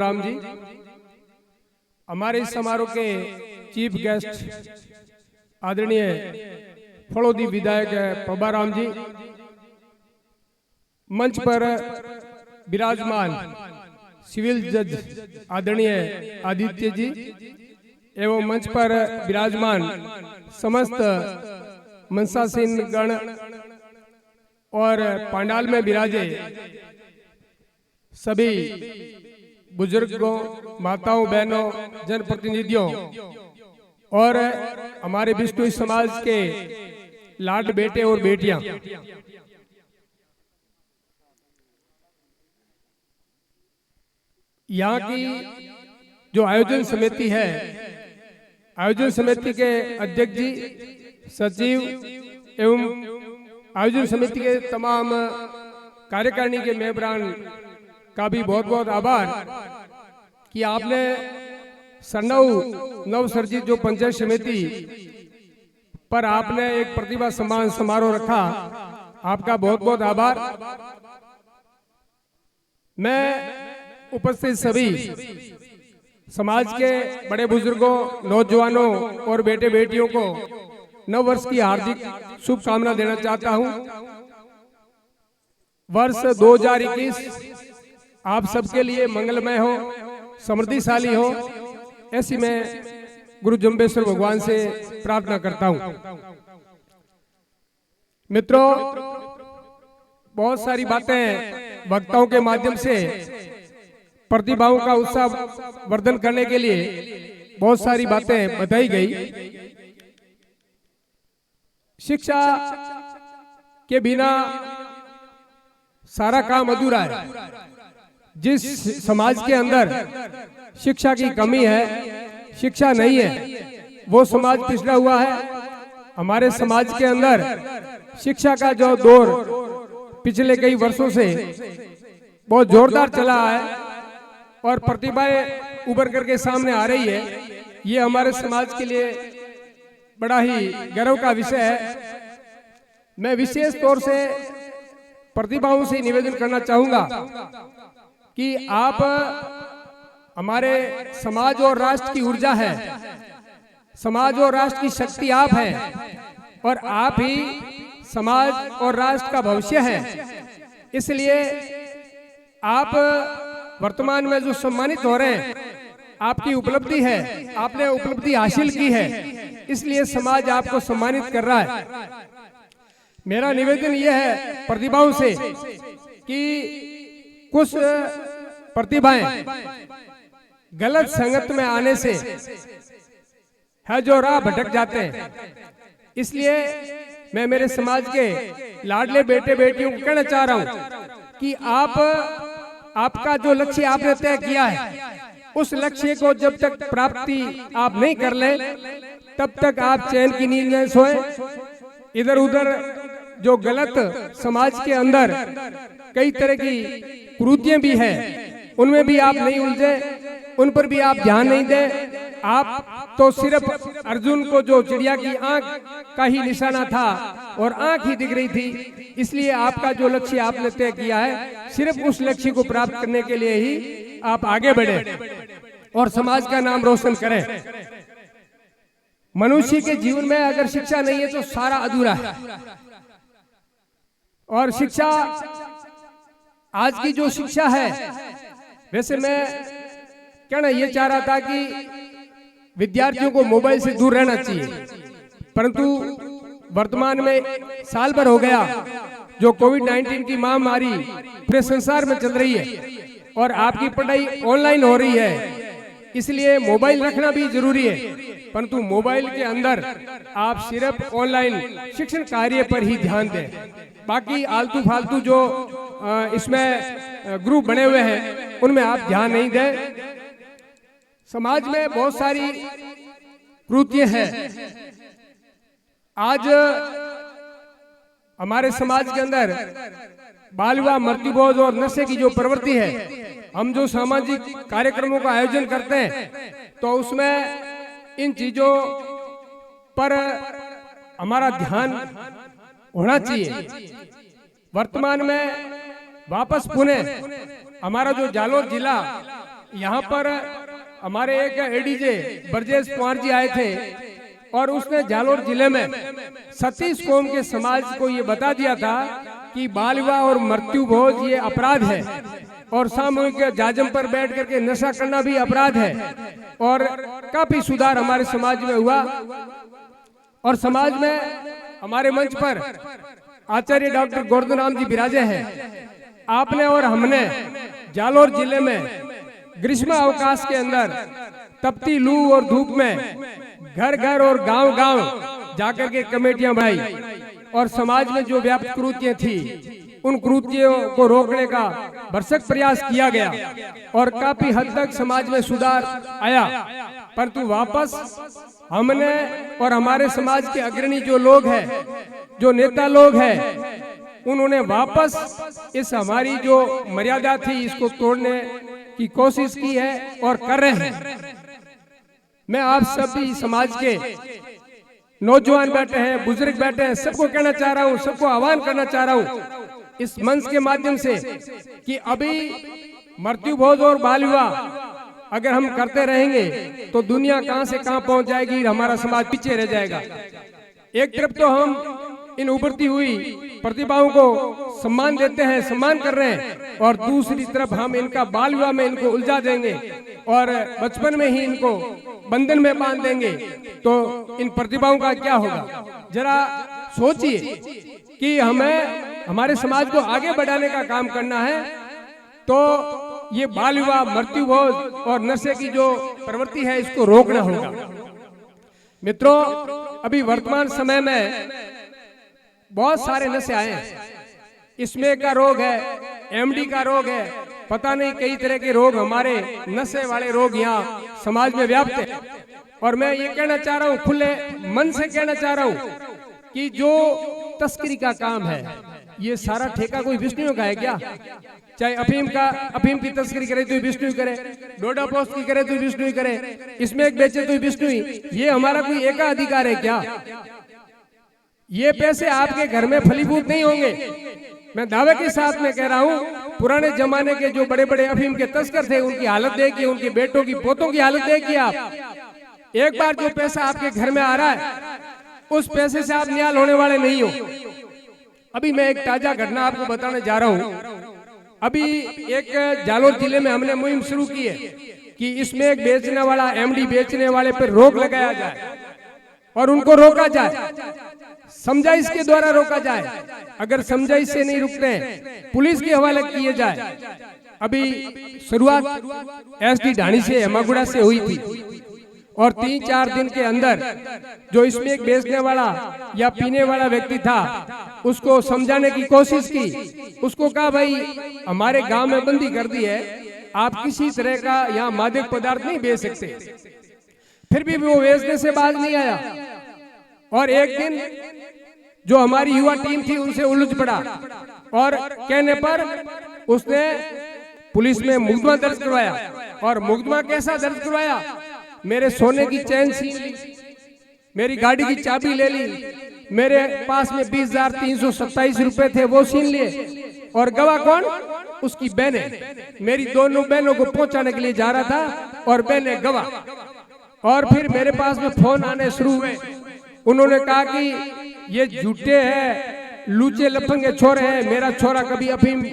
राम जी, हमारे इस समारोह के चीफ गेस्ट आदरणीय फड़ौदी विधायक पब्बा राम जी, मंच पर विराजमान सिविल जज आदरणीय आदित्य जी एवं मंच पर विराजमान समस्त मनसासीन गण और पांडाल में विराजे सभी बुजुर्गों, माताओं, बहनों, जनप्रतिनिधियों और हमारे विष्णु समाज के लाड बेटे और बेटियां, यहाँ की जो आयोजन समिति है, आयोजन समिति के अध्यक्ष जी, सचिव एवं आयोजन समिति के तमाम कार्यकारिणी के मेंबरान का भी बहुत बहुत आभार कि आपने नवसर्जित जो पंचायत समिति पर आपने एक प्रतिभा सम्मान समारोह रखा। आपका बहुत बहुत आभार। मैं उपस्थित सभी समाज के बड़े बुजुर्गों, नौजवानों और बेटे बेटियों को नव वर्ष की हार्दिक शुभकामना देना चाहता हूं। वर्ष 2021 आप सबके लिए मंगलमय हो, समृद्धिशाली हो, ऐसी मैं गुरु जम्बेश्वर भगवान से प्रार्थना करता हूं। मित्रों, बहुत सारी बातें वक्ताओं के माध्यम से प्रतिभाओं का उत्साह वर्धन करने के लिए बहुत सारी बातें बताई गई। शिक्षा के बिना सारा काम अधूरा है। जिस समाज के अंदर शिक्षा की कमी है, शिक्षा नहीं है, वो समाज पिछड़ा हुआ है। हमारे समाज के अंदर शिक्षा का जो दौर पिछले कई वर्षों से बहुत जोरदार चला है और प्रतिभाएं उभर करके सामने आ रही है। ये हमारे समाज के लिए बड़ा ही गर्व का विषय है। मैं विशेष तौर से प्रतिभाओं से निवेदन करना चाहूंगा कि आप हमारे समाज और राष्ट्र की ऊर्जा है, समाज और राष्ट्र की शक्ति आप हैं और आप ही समाज और राष्ट्र का भविष्य है। इसलिए आप वर्तमान में जो सम्मानित हो रहे हैं, आपकी उपलब्धि है, आपने उपलब्धि हासिल की है, इसलिए समाज आपको सम्मानित कर रहा है। मेरा निवेदन यह है प्रतिभाओं से कि कुछ प्रतिभाएं गलत संगत में आने से है जो राह भटक जाते हैं। इसलिए मैं मेरे समाज के लाडले बेटे बेटियों को कहना चाह रहा हूं कि आपका जो लक्ष्य आपने तय किया है, उस लक्ष्य को जब तक प्राप्ति आप नहीं कर ले, तब तक आप चैन की नींद में सोए। इधर उधर जो गलत समाज के अंदर कई तरह की कुरीतियां भी है, उनमें भी आप नहीं उलझे, उन पर भी आप ध्यान नहीं दें। आप तो सिर्फ अर्जुन को जो चिड़िया की आंख का ही निशाना था और आंख ही दिख रही थी, इसलिए आपका जो लक्ष्य आपने तय किया है, सिर्फ उस लक्ष्य को प्राप्त करने के लिए ही आप आगे बढ़े और समाज का नाम रोशन करें। मनुष्य के जीवन में अगर शिक्षा नहीं है तो सारा अधूरा है। और शिक्षा, आज की जो शिक्षा है, वैसे मैं कहना ये चाह रहा था कि विद्यार्थियों को मोबाइल से दूर रहना चाहिए, परंतु वर्तमान में साल भर हो गया जो कोविड-19 की महामारी पूरे संसार में चल रही है और आपकी पढ़ाई ऑनलाइन हो रही है, इसलिए मोबाइल रखना भी जरूरी है। परंतु मोबाइल के अंदर आप सिर्फ ऑनलाइन शिक्षण कार्य पर ही ध्यान दें। बाकी आलतू फालतू जो इसमें ग्रुप बने हुए हैं, उनमें आप ध्यान नहीं दें। समाज में बहुत सारी कुरीतियां हैं। आज हमारे समाज के अंदर बाल विवाह, मृत्युभोज और नशे की जो प्रवृत्ति है, हम जो सामाजिक कार्यक्रमों का आयोजन करते हैं तो उसमें इन चीजों पर हमारा ध्यान होना चाहिए। वर्तमान में वापस पुणे, हमारा जो जालोर जिला यहाँ पर हमारे एक एडीजे ब्रजेश कुमार जी आए थे और उसने जालोर जिले में 37 कौम के समाज को ये बता दिया था कि बाल विवाह और मृत्यु भोज ये अपराध है और सामूहिक जाजम पर बैठ करके नशा करना भी अपराध है। और काफी सुधार हमारे समाज में हुआ और समाज में हमारे मंच पर आचार्य डॉक्टर गोवर्धन राम जी विराजे हैं। आपने और हमने जालोर जिले में ग्रीष्म अवकाश के अंदर तपती लू और धूप में घर घर और गांव गांव जाकर के कमेटियां बनाई और समाज में जो व्याप्त कुरीतियां थी उन कुरीतियों को रोकने का भरसक प्रयास किया गया और काफी हद तक समाज में सुधार आया। परंतु वापस हमने और हमारे समाज के अग्रणी जो लोग हैं, जो नेता लोग हैं, उन्होंने वापस इस हमारी जो मर्यादा थी इसको तोड़ने की कोशिश की है और कर रहे हैं। मैं आप सभी समाज के नौजवान बैठे हैं, बुजुर्ग बैठे हैं, सबको कहना चाह रहा हूँ, सबको आह्वान करना चाह रहा हूँ इस मंच के माध्यम से कि अभी मृत्यु भोज और बाल विवाह अगर हम करते रहेंगे तो दुनिया कहां से कहां पहुंच जाएगी, हमारा समाज पीछे रह जाएगा। एक तरफ तो हम इन उभरती हुई प्रतिभाओं को सम्मान देते हैं, सम्मान कर रहे हैं, और दूसरी तरफ हम इनका बाल विवाह में इनको उलझा देंगे और बचपन में ही इनको बंधन में बांध देंगे तो इन प्रतिभाओं का क्या होगा। जरा सोचिए कि हमें हमारे समाज को आगे बढ़ाने का काम करना है तो ये बाल विवाह, मृत्यु भोज और नशे की जो प्रवृत्ति है इसको रोकना होगा। मित्रों, अभी वर्तमान समय में बहुत सारे नशे आए हैं। इसमें का रोग है, एमडी का रोग है, पता नहीं कई तरह के रोग, हमारे नशे वाले रोग यहाँ समाज में व्याप्त है। और मैं ये कहना चाह रहा हूँ, खुले मन से कहना चाह रहा हूँ कि जो तस्करी का काम है ये सारा ठेका कोई विष्णु का है क्या? चाहे अफीम की तस्करी करे तो विष्णु करे, डोडा पोस्ट की करे तो विष्णु करे, इसमें एक बेचे तो विष्णु ही। ये हमारा कोई एकाधिकार है क्या? ये पैसे आपके घर में फलीभूत नहीं होंगे। मैं दावे के साथ में कह रहा हूँ, पुराने जमाने के जो बड़े बड़े अफीम के तस्कर थे उनकी हालत देखिए, उनके बेटों की पोतों की हालत देखिए आप। एक बार जो पैसा आपके घर में आ रहा है उस पैसे से आप निहाल होने वाले नहीं हो। अभी मैं एक ताजा घटना आपको बताने जा रहा हूँ। अभी एक जालोर जिले में हमने मुहिम शुरू की है कि इसमें एक बेचने वाला, एमडी बेचने वाले पर रोक लगाया जाए और उनको रोका जाए, समझाइश के द्वारा रोका जाए। अगर समझाइश से नहीं रुकते हैं पुलिस के हवाले किए जाए। अभी शुरुआत एसडी ढाणी से, हेमागुड़ा से हुई थी और 3-4 दिन के अंदर जो इसमें एक बेचने वाला या पीने वाला व्यक्ति था उसको समझाने की कोशिश की। उसको कहा, भाई हमारे गांव में बंदी कर दी है, आप किसी तरह का यहाँ मादक पदार्थ नहीं बेच सकते। फिर भी वो बेचने से बाज नहीं आया और एक दिन जो हमारी युवा टीम थी उनसे उलझ पड़ा और कहने पर उसने पुलिस में मुकदमा दर्ज करवाया। और मुकदमा कैसा दर्ज करवाया? मेरे सोने की चैन छीन ली, मेरी गाड़ी की चाबी ले ली, मेरे पास में 20,327 रुपए थे वो छीन लिए। और गवाह कौन? उसकी बहनें। मेरी दोनों बहनों को पहुंचाने के लिए जा रहा था और बहनें गवाह। और फिर मेरे पास में फोन आने शुरू हुए। उन्होंने कहा कि ये झूठे हैं, लूचे लफंगे छोरे हैं, मेरा छोरा कभी अफीम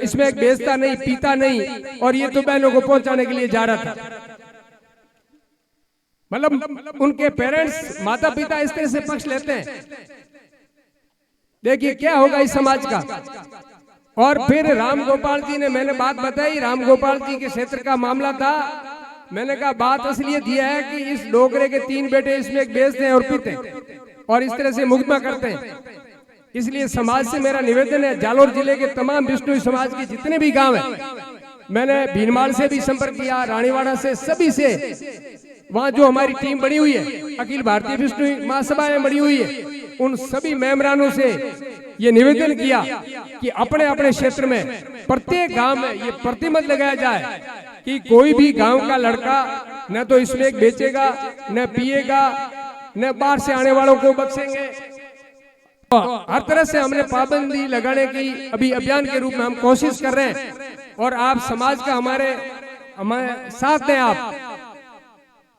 इसमें बेचता नहीं, पीता नहीं, और ये तो बहनों को पहुंचाने के लिए जा रहा था। मतलब उनके पेरेंट्स, माता पिता इस तरह से पक्ष लेते हैं। देखिए क्या होगा इस समाज का। और फिर राम गोपाल जी ने, मैंने बात बताई, राम गोपाल जी के क्षेत्र का मामला था। मैंने कहा बात असलियत यह है कि इस डोगरे के 3 बेटे इसमें एक बेचते हैं और पीते हैं और इस तरह से मुकदमा करते हैं। इसलिए समाज से मेरा निवेदन है, जालोर जिले के तमाम विष्णु समाज के जितने भी गांव हैं, मैंने भीनमाल से भी संपर्क किया, रानीवाड़ा से, सभी से, वहाँ जो हमारी टीम बनी हुई है, अखिल भारतीय विष्णु महासभा में बनी हुई है, उन सभी मेंबरानों से ये निवेदन किया कि अपने अपने क्षेत्र में प्रत्येक गांव में ये प्रतिबंध लगाया जाए कि कोई भी गांव का लड़का न तो इसमें एक बेचेगा, न पिएगा, न बाहर से आने वालों को बख्शेंगे। हर तरह से हमने पाबंदी लगाने की अभी अभियान के रूप में हम कोशिश कर रहे हैं। और आप समाज का, हमारे हमें साथ दें आप।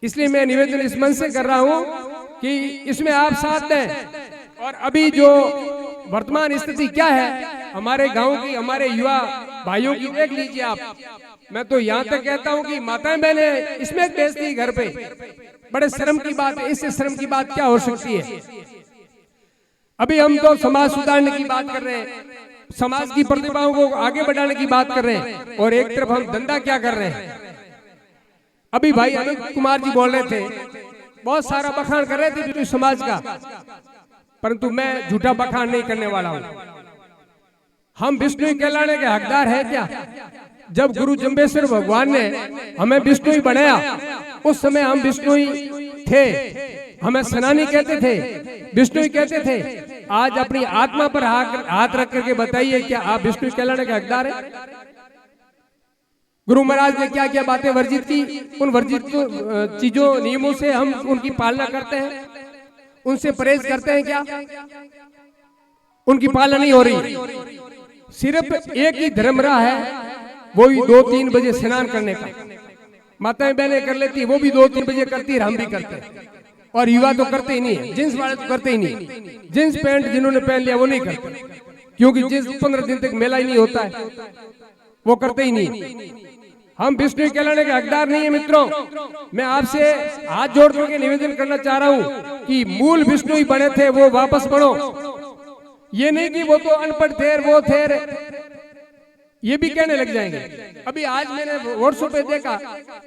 इसलिए मैं निवेदन इस मन से कर रहा हूं कि इसमें आप साथ दें। और अभी जो वर्तमान स्थिति क्या है हमारे गांव की, हमारे युवा भाइयों की, देख लीजिए आप। मैं तो यहाँ तक कहता हूँ कि माताएं बहनें इसमें बेचती है घर पे। बड़े शर्म की बात है, इससे शर्म की बात क्या हो सकती है। अभी हम तो समाज सुधारने की बात कर रहे हैं, समाज की प्रतिभाओं को आगे बढ़ाने की बात कर रहे हैं, और एक तरफ हम धंधा क्या कर रहे हैं। अभी भाई अमित कुमार जी बोल रहे थे, बहुत सारा बखान कर रहे थे बिष्णोई समाज का, परंतु मैं झूठा बखान नहीं करने वाला हूं। हम बिष्णोई कहलाने के हकदार है क्या? जब गुरु जम्बेश्वर भगवान ने हमें बिष्णोई बनाया उस समय हम बिष्णोई थे, हमें सनानी कहते थे, बिष्णोई कहते थे। आज अपनी आत्मा पर हाथ रख करके बताइए क्या आप बिष्णोई कहलाने के हकदार है? गुरु महाराज ने क्या क्या बातें वर्जित की, उन वर्जित चीजों नियमों से हम उनकी पालना करते हैं, उनसे परहेज करते हैं क्या? उनकी पालना नहीं हो रही। सिर्फ एक ही धर्म रहा है, वो भी 2-3 बजे स्नान करने का। माताएं बहनें कर लेती, वो भी 2-3 बजे करती है, हम भी करते हैं। और युवा तो करते ही नहीं है, जींस वाले तो करते ही नहीं। जींस पैंट जिन्होंने पहन लिया वो नहीं करते, क्योंकि जींस 15 दिन तक मेला ही नहीं होता है, वो करते ही नहीं। हम बिष्णोई कहलाने के हकदार नहीं है मित्रों। मैं आपसे हाथ जोड़ करके निवेदन करना चाह रहा हूँ कि मूल बिष्णोई बने थे वो वापस बढ़ो। ये नहीं कि वो तो अनपढ़ थे, वो थे, ये भी कहने लग जाएंगे। अभी आज मैंने व्हाट्सएप पे देखा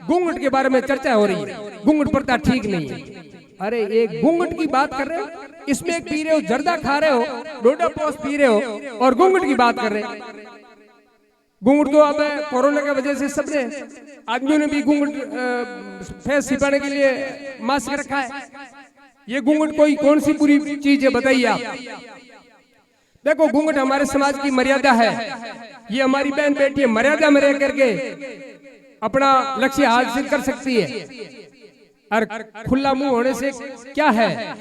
घूंघट के बारे में चर्चा हो रही है, घूंघट प्रथा ठीक नहीं है। अरे एक घूंघट की बात कर रहे हो, इसमें पी रहे हो, जर्दा खा रहे हो, डोडा पोस्ट पी रहे हो, और घूंघट की बात कर रहे हैं। घूंघट तो अब कोरोना की वजह से सबने आदमियों ने भी घूंघट फेस छिपाने के लिए मास्क रखा है। ये घूंघट कोई कौन सी बुरी चीज है बताइए आप? देखो घूंघट हमारे समाज की मर्यादा है, ये हमारी बहन बेटी है, मर्यादा में रह करके अपना लक्ष्य हासिल कर सकती है। और खुला मुंह होने से क्या है,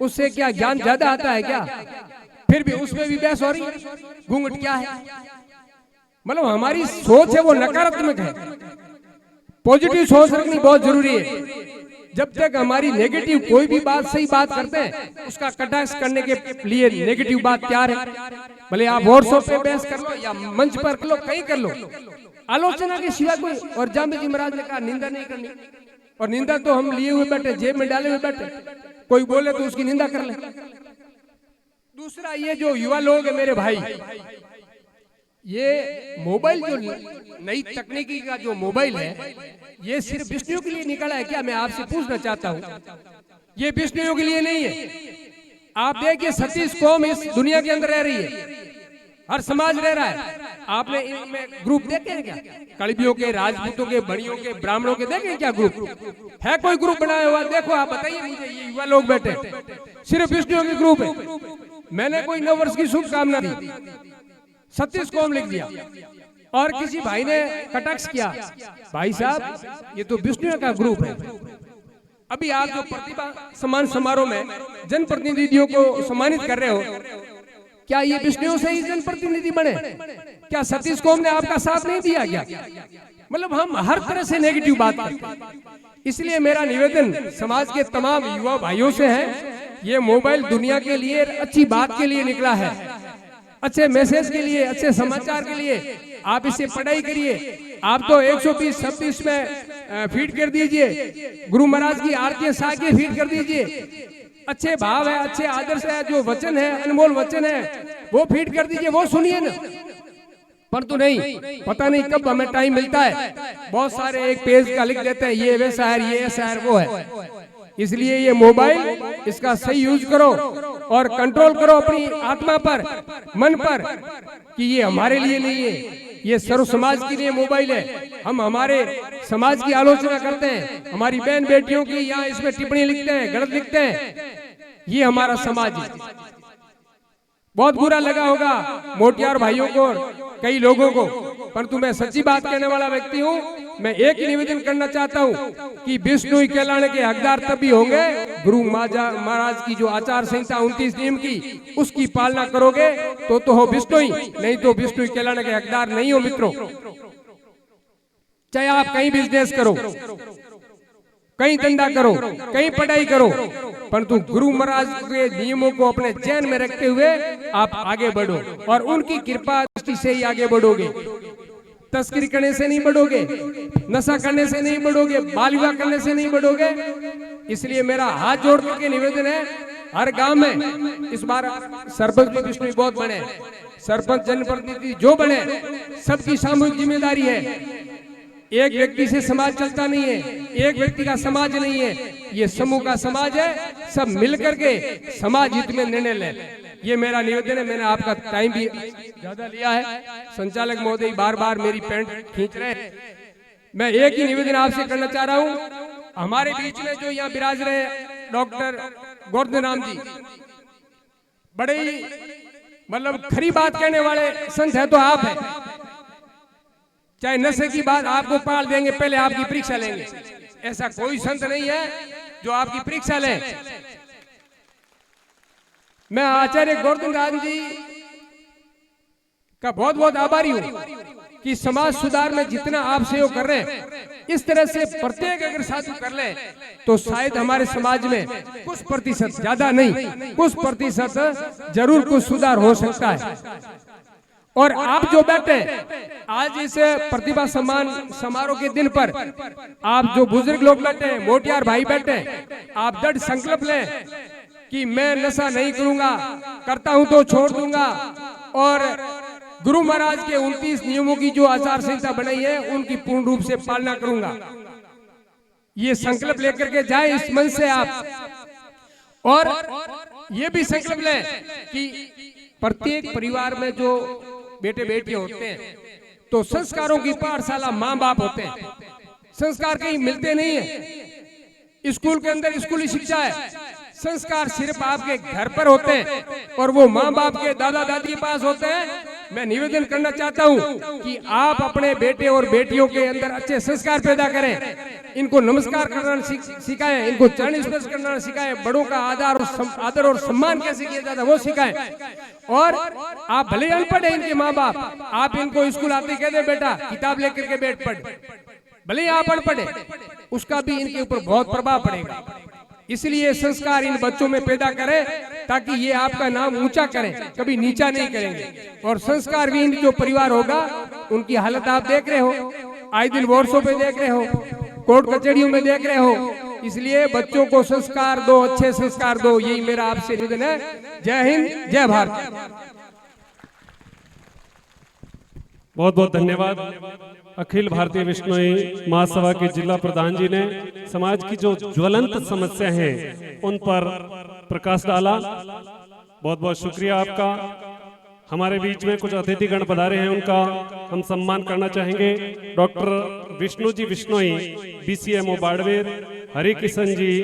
उससे क्या ज्ञान ज्यादा आता है क्या? फिर भी उसमें भी बहस हो रही है। घूंघट क्या है? मतलब हमारी सोच है वो नकारात्मक है, पॉजिटिव सोच रखनी बहुत जरूरी है। जब तक हमारी नेगेटिव कोई भी बात सही बात करते हैं उसका कटाक्ष करने के लिए नेगेटिव बात तैयार है। भले आप व्हाट्सएप पे बहस कर लो या मंच पर कर लो, कहीं कर लो, आलोचना के सिवा कोई। और जाम्बे जी महाराज ने कहा निंदा नहीं करनी, और निंदा तो हम लिए हुए बैठे, जेब में डाले हुए बैठे, कोई बोले तो उसकी निंदा कर ले। दूसरा ये जो युवा लोग है मेरे भाई, ये मोबाइल जो नई तकनीकी का जो मोबाइल है ये सिर्फ बिष्णोइयों के लिए निकला है क्या? मैं आपसे पूछना चाहता हूँ, ये बिष्णोइयों के लिए नहीं है। आप देखिए 36 कौम इस दुनिया के अंदर रह रही है, हर समाज रह रहा है। आपने इनमें ग्रुप देखे हैं क्या? कड़बियों के, राजपूतों के, बड़ियों के, ब्राह्मणों के देखे क्या ग्रुप है? कोई ग्रुप बनाया हुआ देखो आप, बताइए मुझे। ये युवा लोग बैठे सिर्फ बिष्णोइयों के ग्रुप है। मैंने कोई नव वर्ष की शुभकामना दी, 36 कौम लिख दिया, और किसी भाई ने कटाक्ष किया, भाई साहब ये तो बिष्णोइयों का ग्रुप है। अभी आप जो प्रतिभा सम्मान समारोह में जनप्रतिनिधियों को सम्मानित कर रहे हो, क्या ये बिष्णोइयों से ही जनप्रतिनिधि बने? क्या 36 कौम ने आपका साथ नहीं दिया क्या? मतलब हम हर तरह से नेगेटिव बात करते हैं। इसलिए मेरा निवेदन समाज के तमाम युवा भाइयों से है, ये मोबाइल दुनिया के लिए अच्छी बात के लिए निकला है, अच्छे मैसेज के लिए, अच्छे समाचार के लिए। आप इसे पढ़ाई करिए। आप तो 120-26 में फीड कर दीजिए, गुरु महाराज की आरती साके फीड कर दीजिए। अच्छे भाव है, अच्छे आदर्श है, जो वचन है, अनमोल वचन है, वो फीड कर दीजिए, वो सुनिए ना। पर तो नहीं, पता नहीं कब हमें टाइम मिलता है, बहुत सारे एक पेज का लिख देते हैं, ये वैसा है, ये ऐसा है, वो है। इसलिए ये मोबाइल, इसका सही यूज करो और कंट्रोल करो अपनी आत्मा पर, मन पर, कि ये हमारे लिए नहीं है, ये सर्व समाज के लिए मोबाइल है। हम हमारे समाज की आलोचना करते हैं, हमारी बहन बेटियों की यहाँ इसमें टिप्पणी लिखते हैं, गलत लिखते हैं, ये हमारा समाज है। बहुत बुरा लगा होगा मोटियार भाइयों को, कई लोगों को, परंतु मैं सच्ची बात कहने वाला व्यक्ति हूँ। मैं एक ही निवेदन करना चाहता हूँ कि बिष्णोई कहलाने के हकदार तभी होंगे गुरु महाराज की जो आचार संहिता 29 नियम की, उसकी पालना करोगे तो हो बिष्णोई, नहीं तो बिष्णोई कहलाने के हकदार नहीं हो मित्रों। चाहे आप कहीं बिजनेस करो, कहीं धंधा करो, कहीं पढ़ाई करो, परंतु गुरु महाराज के नियमों को अपने जहन में रखते हुए आप आगे बढ़ो और उनकी कृपा दृष्टि से ही आगे बढ़ोगे। तस्करी करने से नहीं बढ़ोगे, नशा करने से नहीं बढ़ोगे, बाल विवाह करने से नहीं बढ़ोगे। इसलिए मेरा हाथ जोड़ करके निवेदन है, हर गांव में इस बार सरपंच तो विष्णु बहुत बने, सरपंच जनप्रतिनिधि जो बने, सबकी सामूहिक जिम्मेदारी है। एक व्यक्ति से समाज चलता नहीं है, एक व्यक्ति का समाज नहीं है, ये समूह का समाज है। सब मिलकर के समाज हित में निर्णय ले, ये मेरा निवेदन है। मैंने आपका टाइम भी ज्यादा लिया है, संचालक महोदय बार बार मेरी पैंट खींच रहे हैं। मैं एक ही निवेदन आपसे करना चाह रहा हूँ, हमारे बीच में जो यहाँ विराज रहे डॉक्टर गोवर्धन राम जी, बड़े ही मतलब खरी बात कहने वाले संत है तो आप है। चाहे नशे की बात आपको पाल देंगे, पहले आपकी परीक्षा लेंगे। ऐसा कोई संत नहीं है जो आपकी परीक्षा ले। मैं आचार्य गोवर्धन राम जी का बहुत बहुत आभारी हूं कि समाज सुधार में जितना आप सहयोग कर रहे हैं, इस तरह से प्रत्येक अगर साधु कर ले तो शायद हमारे समाज में कुछ प्रतिशत, ज्यादा नहीं, कुछ प्रतिशत जरूर कुछ सुधार हो सकता है। और आप जो बैठे आज इस प्रतिभा सम्मान समारोह के दिन पर, आप जो बुजुर्ग लोग बैठे, मोटियार भाई बैठे, आप दृढ़ संकल्प लें कि मैं नशा नहीं करूंगा, करता हूं तो छोड़ दूंगा, और गुरु महाराज के 29 नियमों की जो आचार संहिता बनाई है उनकी पूर्ण रूप से पालना करूंगा। ये संकल्प लेकर के जाए इस मन से आप, और ये भी संकल्प लें कि प्रत्येक परिवार में जो बेटे बेटी होते हैं तो संस्कारों की पाठशाला माँ बाप होते हैं। संस्कार कहीं मिलते नहीं है, स्कूल के अंदर स्कूली शिक्षा है, संस्कार सिर्फ आपके घर पर होते हैं और वो माँ बाप के दादा दादी के पास होते हैं। मैं निवेदन करना चाहता हूँ कि आप अपने बेटे और बेटियों के अंदर अच्छे संस्कार पैदा करें, इनको नमस्कार करना सिखाएं, इनको चरण स्पर्श करना सिखाएं, बड़ों का आदर और सम्मान कैसे किया जाता है वो सिखाएं। और आप भले अनपढ़ हैं इनके माँ बाप, आप इनको स्कूल आते कह दे बेटा किताब लेकर के बैठ पढ़, भले ही आप अनपढ़ हैं, उसका भी इनके ऊपर बहुत प्रभाव पड़ेगा। इसलिए संस्कार इन बच्चों में पैदा करें ताकि ये आपका नाम ऊंचा करें, कभी नीचा नहीं करेंगे। और संस्कार विहीन जो परिवार होगा उनकी हालत आप देख रहे हो, आए दिन वर्षों पे देख रहे हो, कोर्ट कचहरियों में देख रहे हो। इसलिए बच्चों को संस्कार दो, अच्छे संस्कार दो, यही मेरा आपसे निवेदन है। जय हिंद, जय भारत। बहुत बहुत धन्यवाद। अखिल भारतीय विश्नोई महासभा के जिला प्रधान जी ने समाज की जो ज्वलंत समस्या है उन पर प्रकाश डाला। बहुत बहुत शुक्रिया आपका। हमारे बीच में कुछ अतिथिगण पधारे हैं, उनका हम सम्मान करना चाहेंगे। Doctor Vishnu ji Bishnoi, BCMO Barmer, Hari Kishan ji